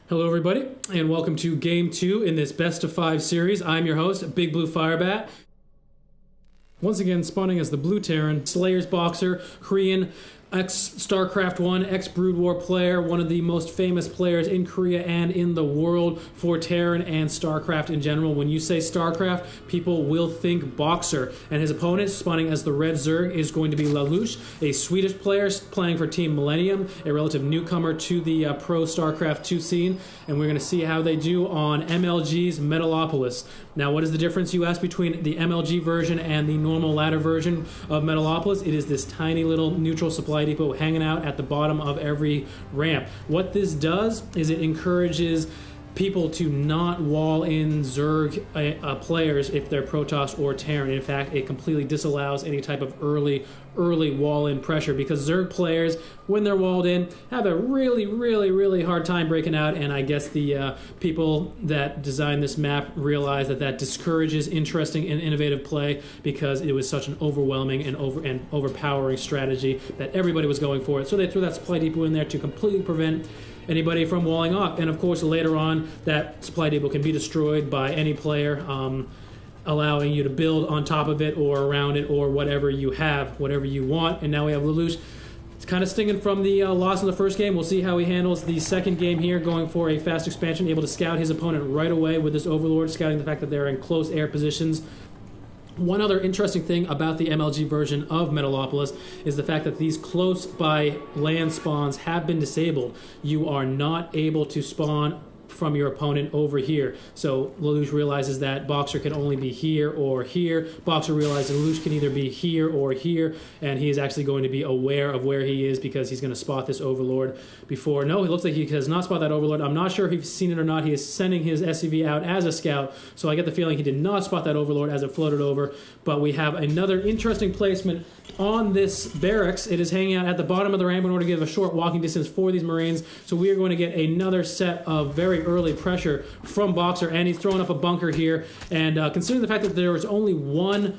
Hello everybody, and welcome to Game 2 in this Best of 5 series. I'm your host, Big Blue Firebat. Once again, spawning as the Blue Terran, SlayerSBoxeR, Korean, ex-StarCraft 1, ex-Brood War player, one of the most famous players in Korea and in the world for Terran and StarCraft in general. When you say StarCraft, people will think BoxeR, and his opponent, spawning as the Red Zerg, is going to be LaLuSh, a Swedish player playing for Team Millennium, a relative newcomer to the pro StarCraft 2 scene, and we're going to see how they do on MLG's Metalopolis. Now, what is the difference, you ask, between the MLG version and the normal ladder version of Metalopolis? It is this tiny little neutral supply depot hanging out at the bottom of every ramp. What this does is it encourages people to not wall in Zerg players if they're Protoss or Terran. In fact, it completely disallows any type of early wall-in pressure, because Zerg players, when they're walled in, have a really hard time breaking out, and I guess the people that designed this map realize that discourages interesting and innovative play, because it was such an overwhelming and overpowering strategy that everybody was going for it. So they threw that supply depot in there to completely prevent anybody from walling off. And of course, later on, that supply depot can be destroyed by any player, allowing you to build on top of it or around it or whatever you have, whatever you want. And now we have LaLuSh. It's kind of stinging from the loss in the first game. We'll see how he handles the second game here, going for a fast expansion, able to scout his opponent right away with this Overlord, scouting the fact that they're in close air positions. One other interesting thing about the MLG version of Metalopolis is the fact that these close by land spawns have been disabled. You are not able to spawn from your opponent over here. So LaLuSh realizes that BoxeR can only be here or here. BoxeR realizes LaLuSh can either be here or here, and he is actually going to be aware of where he is, because he's going to spot this Overlord before. No, it looks like he has not spotted that Overlord. I'm not sure if he's seen it or not. He is sending his SCV out as a scout, so I get the feeling he did not spot that Overlord as it floated over. But we have another interesting placement on this barracks. It is hanging out at the bottom of the ramp in order to give a short walking distance for these Marines. So we are going to get another set of very early pressure from BoxeR, and he's throwing up a bunker here. And considering the fact that there was only one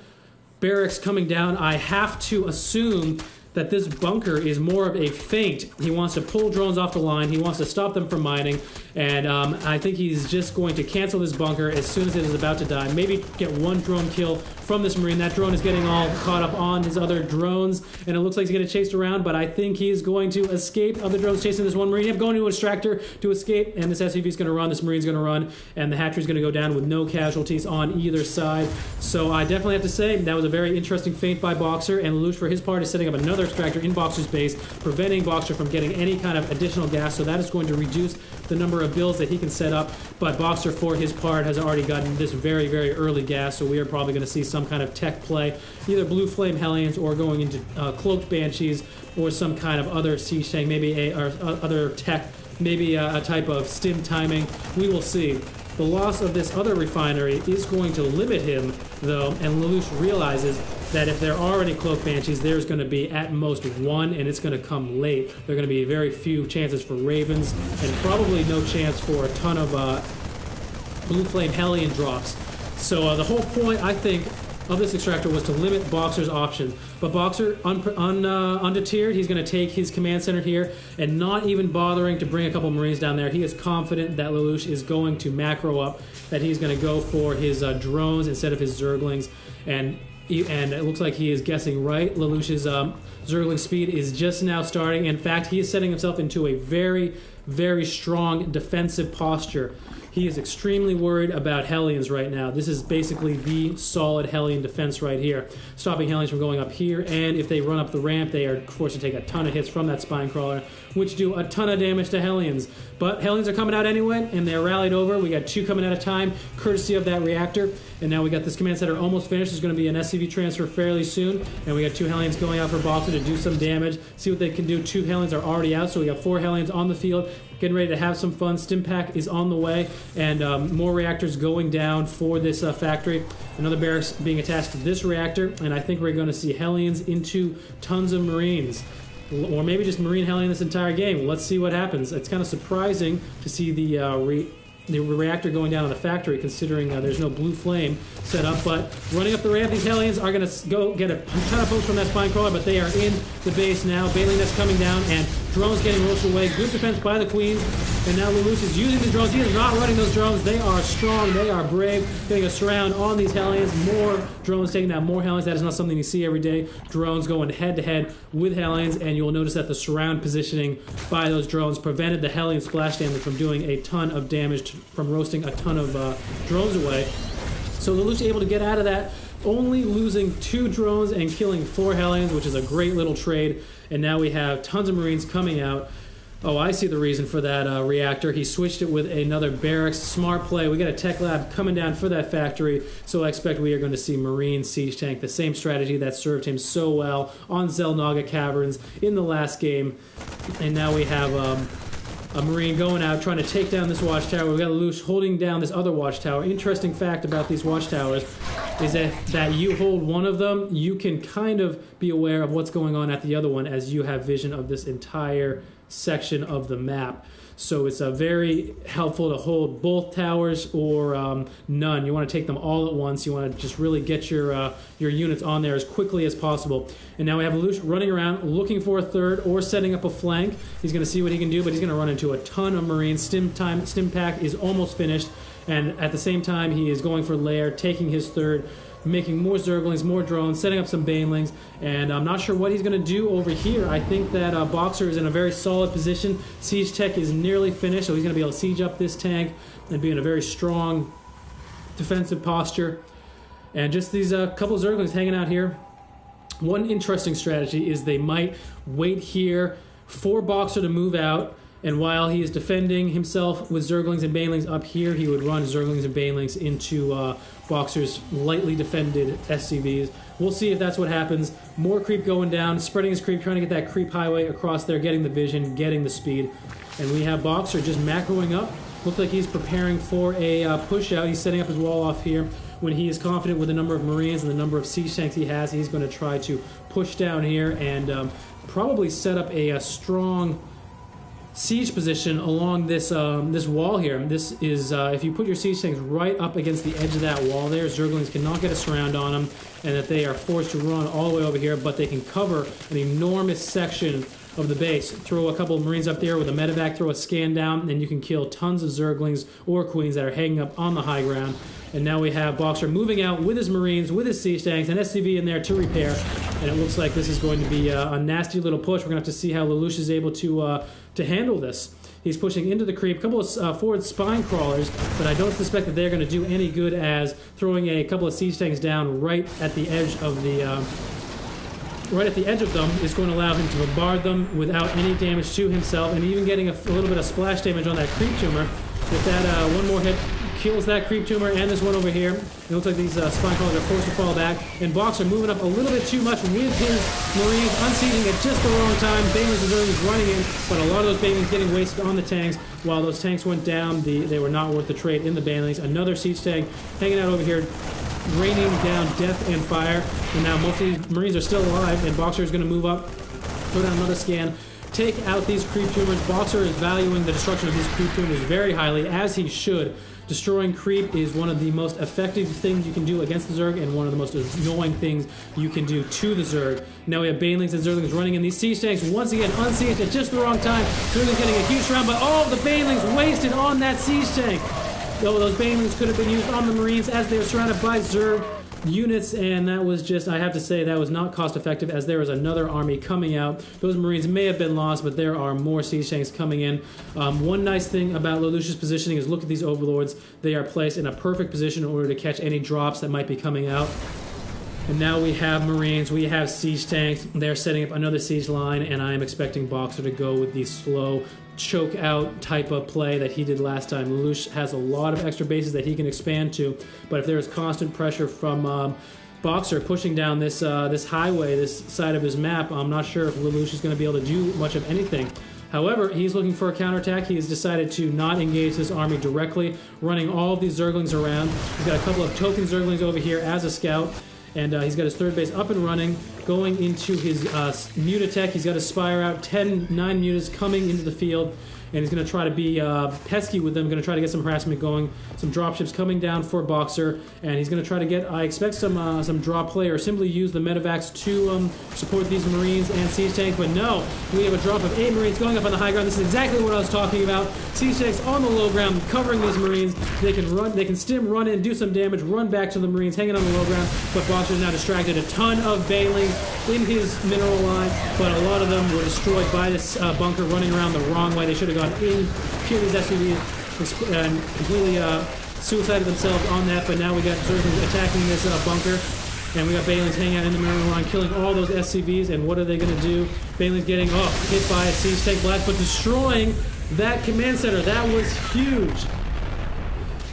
barracks coming down, I have to assume that this bunker is more of a feint. He wants to pull drones off the line. He wants to stop them from mining. And I think he's just going to cancel this bunker as soon as it is about to die. Maybe get one drone kill from this Marine. That drone is getting all caught up on his other drones, and it looks like he's getting chased around, but I think he's going to escape. Other drones chasing this one Marine. He's going to an extractor to escape, and this SUV is going to run, this Marine's going to run, and the hatchery is going to go down with no casualties on either side. So I definitely have to say that was a very interesting feint by BoxeR, and LaLuSh, for his part, is setting up another extractor in BoxeR's base, preventing BoxeR from getting any kind of additional gas, so that is going to reduce the number of builds that he can set up. But BoxeR, for his part, has already gotten this very early gas, so we are probably going to see some kind of tech play, either Blue Flame Hellions or going into Cloaked Banshees or some kind of other siege tank, maybe other tech, maybe a type of stim timing. We will see. The loss of this other refinery is going to limit him, though, and LaLuSh realizes that if there are any Cloaked Banshees, there's going to be at most one, and it's going to come late. There are going to be very few chances for Ravens, and probably no chance for a ton of Blue Flame Hellion drops. So the whole point, I think, of this extractor was to limit BoxeR's options. But BoxeR, undeterred, he's going to take his command center here and not even bothering to bring a couple Marines down there. He is confident that LaLuSh is going to macro up, that he's going to go for his drones instead of his Zerglings, and it looks like he is guessing right. LaLuSh's Zergling speed is just now starting. In fact, he is setting himself into a very strong defensive posture. He is extremely worried about Hellions right now. This is basically the solid Hellion defense right here, stopping Hellions from going up here, and if they run up the ramp, they are forced to take a ton of hits from that Spine Crawler, which do a ton of damage to Hellions. But Hellions are coming out anyway, and they're rallied over. We got two coming at a time, courtesy of that reactor, and now we got this command center almost finished. There's going to be an SCV transfer fairly soon, and we got two Hellions going out for BoxeR to do some damage, see what they can do. Two Hellions are already out, so we got 4 Hellions on the field, getting ready to have some fun. Stim pack is on the way, and more reactors going down for this factory. Another barracks being attached to this reactor, and I think we're going to see Hellions into tons of Marines. Or maybe just Marine Hellion this entire game. Let's see what happens. It's kind of surprising to see the reactor going down in the factory, considering there's no Blue Flame set up. But running up the ramp, these Hellions are going to go get a ton of pokes from that Spine Crawler, but they are in the base now. Bailey Nest coming down, and drones getting roasted away. Good defense by the Queen. And now LaLuSh is using the drones. He is not running those drones. They are strong. They are brave. Getting a surround on these Hellions. More drones taking out more Hellions. That is not something you see every day. Drones going head-to-head with Hellions, and you'll notice that the surround positioning by those drones prevented the Hellion splash damage from doing a ton of damage, from roasting a ton of drones away. So LaLuSh able to get out of that, only losing 2 drones and killing 4 Hellions, which is a great little trade. And now we have tons of Marines coming out. Oh, I see the reason for that reactor. He switched it with another barracks. Smart play. We got a tech lab coming down for that factory, so I expect we are going to see Marine Siege Tank, the same strategy that served him so well on Xel'Naga Caverns in the last game. And now we have a Marine going out trying to take down this watchtower. We've got LaLuSh holding down this other watchtower. Interesting fact about these watchtowers is that you hold one of them, you can kind of be aware of what's going on at the other one as you have vision of this entire section of the map. So it's very helpful to hold both towers or none. You want to take them all at once. You want to just really get your units on there as quickly as possible. And now we have LaLuSh running around looking for a third or setting up a flank. He's going to see what he can do, but he's going to run into a ton of Marines. Stim pack is almost finished, and at the same time he is going for lair, taking his third, making more Zerglings, more drones, setting up some Banelings, and I'm not sure what he's going to do over here. I think that BoxeR is in a very solid position. Siege Tech is nearly finished, so he's going to be able to siege up this tank and be in a very strong defensive posture. And just these couple Zerglings hanging out here. One interesting strategy is they might wait here for BoxeR to move out, and while he is defending himself with Zerglings and Banelings up here, he would run Zerglings and Banelings into BoxeR's lightly defended SCVs. We'll see if that's what happens. More creep going down, spreading his creep, trying to get that creep highway across there, getting the vision, getting the speed. And we have BoxeR just macroing up. Looks like he's preparing for a push out. He's setting up his wall off here. When he is confident with the number of Marines and the number of siege tanks he has, he's going to try to push down here and probably set up a strong siege position along this this wall here. This is if you put your siege tanks right up against the edge of that wall there, Zerglings cannot get a surround on them, and that they are forced to run all the way over here, but they can cover an enormous section of the base. Throw a couple of Marines up there with a medevac, throw a scan down, and you can kill tons of Zerglings or Queens that are hanging up on the high ground. And now we have BoxeR moving out with his Marines, with his siege tanks, and SCV in there to repair. And it looks like this is going to be a nasty little push. We're going to have to see how LaLuSh is able to handle this. He's pushing into the creep, a couple of forward spine crawlers, but I don't suspect that they're going to do any good, as throwing a couple of siege tanks down right at the edge of the right at the edge of them is going to allow him to bombard them without any damage to himself, and even getting a little bit of splash damage on that creep tumor. If that one more hit kills that creep tumor and this one over here, it looks like these spine crawlers are forced to fall back, and BoxeR moving up a little bit too much with his Marines, unseating at just the wrong time. Banelings and Zerglings running in, but a lot of those Banelings getting wasted on the tanks. While those tanks went down, they were not worth the trade in the Banelings. Another siege tank hanging out over here, raining down death and fire, and now most of these Marines are still alive, and BoxeR is going to move up, throw down another scan, take out these creep tumors. BoxeR is valuing the destruction of these creep tumors very highly, as he should. Destroying creep is one of the most effective things you can do against the Zerg, and one of the most annoying things you can do to the Zerg. Now we have Banelings and Zerglings running in. These siege tanks once again unsieged at just the wrong time. Zerglings getting a huge round, but all of the Banelings wasted on that siege tank. Though those Banelings could have been used on the Marines as they were surrounded by Zerg units, and that was just, I have to say, that was not cost effective, as there was another army coming out. Those Marines may have been lost, but there are more siege tanks coming in. One nice thing about LaLuSh's positioning is look at these overlords. They are placed in a perfect position in order to catch any drops that might be coming out. And now we have Marines, we have siege tanks. They're setting up another siege line, and I am expecting BoxeR to go with the slow choke out type of play that he did last time. LaLuSh has a lot of extra bases that he can expand to, but if there is constant pressure from BoxeR pushing down this this highway, this side of his map, I'm not sure if LaLuSh is going to be able to do much of anything. However, he's looking for a counterattack. He has decided to not engage this army directly, running all of these Zerglings around. He's got a couple of token Zerglings over here as a scout, and he's got his third base up and running, going into his Mutatech. He's got his Spire out, 9 Mutas coming into the field. and he's going to try to be pesky with them, going to try to get some harassment going, some dropships coming down for BoxeR, and he's going to try to get, I expect, some draw play, or simply use the medevacs to support these Marines and siege tanks, but no, we have a drop of 8 Marines going up on the high ground. This is exactly what I was talking about. Siege tanks on the low ground, covering these Marines. They can run, they can stim, run in, do some damage, run back to the Marines, hanging on the low ground, but BoxeR is now distracted. A ton of bailing in his mineral line, but a lot of them were destroyed by this bunker running around the wrong way. They should have gone in, killed these SUVs, and completely suicided themselves on that, but now we got Zerglings attacking this bunker, and we got Bailings hanging out in the mineral line, killing all those SCVs, and what are they going to do? Bailings getting hit by a siege tank blast, but destroying that command center. That was huge.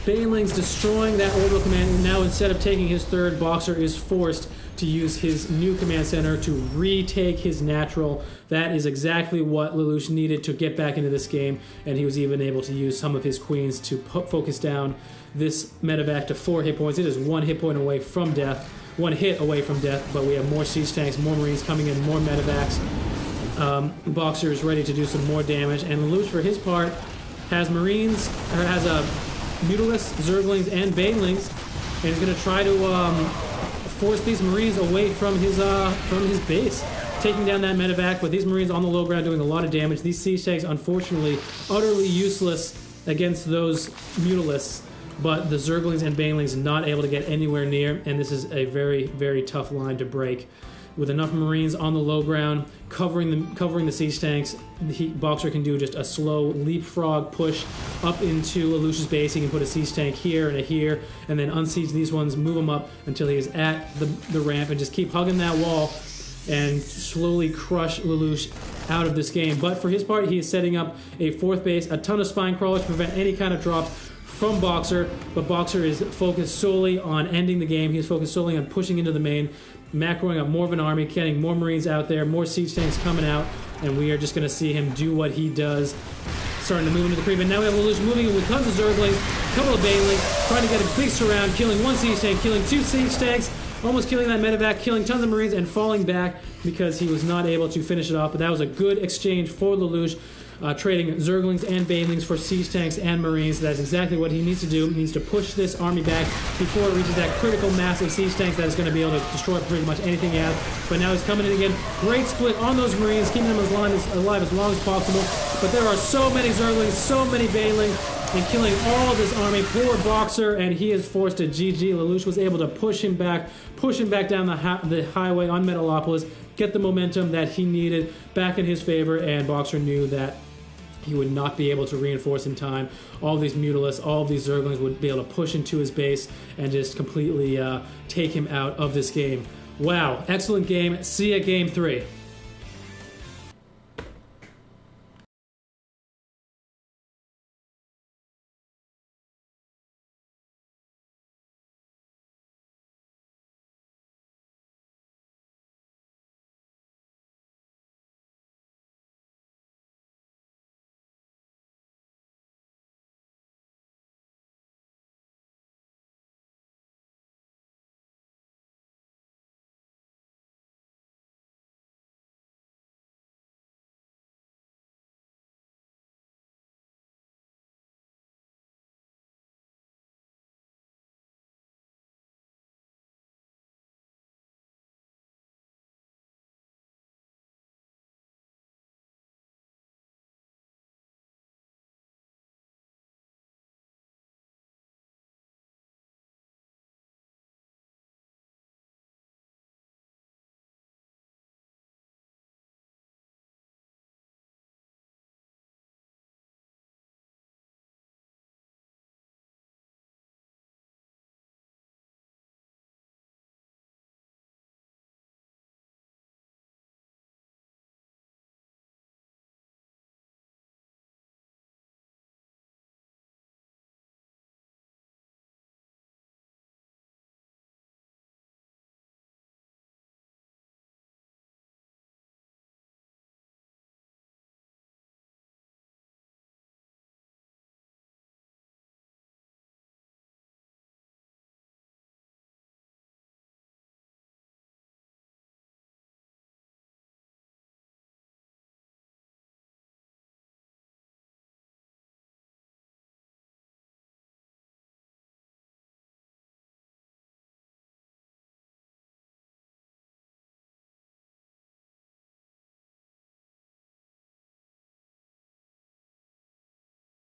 Bailings destroying that orbital command, and now instead of taking his third, BoxeR is forced to use his new command center to retake his natural. That is exactly what LaLuSh needed to get back into this game, and he was even able to use some of his queens to focus down this medevac to 4 hit points. It is 1 hit point away from death, 1 hit away from death, but we have more siege tanks, more Marines coming in, more medevacs. BoxeR is ready to do some more damage, and LaLuSh, for his part, has Marines, or has a Mutalisks, Zerglings, and Banelings, and he's going to try to force these Marines away from his base, taking down that medevac, but these Marines on the low ground doing a lot of damage. These siege tanks, unfortunately, utterly useless against those Mutalisks, but the Zerglings and Banelings not able to get anywhere near, and this is a very, very tough line to break. With enough Marines on the low ground covering the siege tanks, BoxeR can do just a slow leapfrog push up into LaLuSh's base. He can put a siege tank here and a here, and then unsiege these ones, move them up until he is at the ramp, and just keep hugging that wall and slowly crush LaLuSh out of this game. But for his part, he is setting up a 4th base, a ton of spine crawlers to prevent any kind of drops from BoxeR, but BoxeR is focused solely on ending the game. He's focused solely on pushing into the main, macroing up more of an army, getting more Marines out there, more siege tanks coming out, and we are just going to see him do what he does, starting to move into the creep. And now we have LaLuSh moving in with tons of Zerglings, a couple of Banelings, trying to get a big surround, killing 1 siege tank, killing 2 siege tanks, almost killing that medevac, killing tons of Marines, and falling back because he was not able to finish it off. But that was a good exchange for LaLuSh. Trading Zerglings and Banelings for siege tanks and Marines. That's exactly what he needs to do. He needs to push this army back before it reaches that critical mass of siege tanks that is going to be able to destroy pretty much anything he has. But now he's coming in again. Great split on those Marines, keeping them alive as long as possible. But there are so many Zerglings, so many Banelings, and killing all of this army. Poor BoxeR, and he is forced to GG. LaLuSh was able to push him back down the highway on Metalopolis, get the momentum that he needed back in his favor, and BoxeR knew that he would not be able to reinforce in time. All these Mutalisks, all of these Zerglings would be able to push into his base and just completely take him out of this game. Wow, excellent game. See you at Game 3.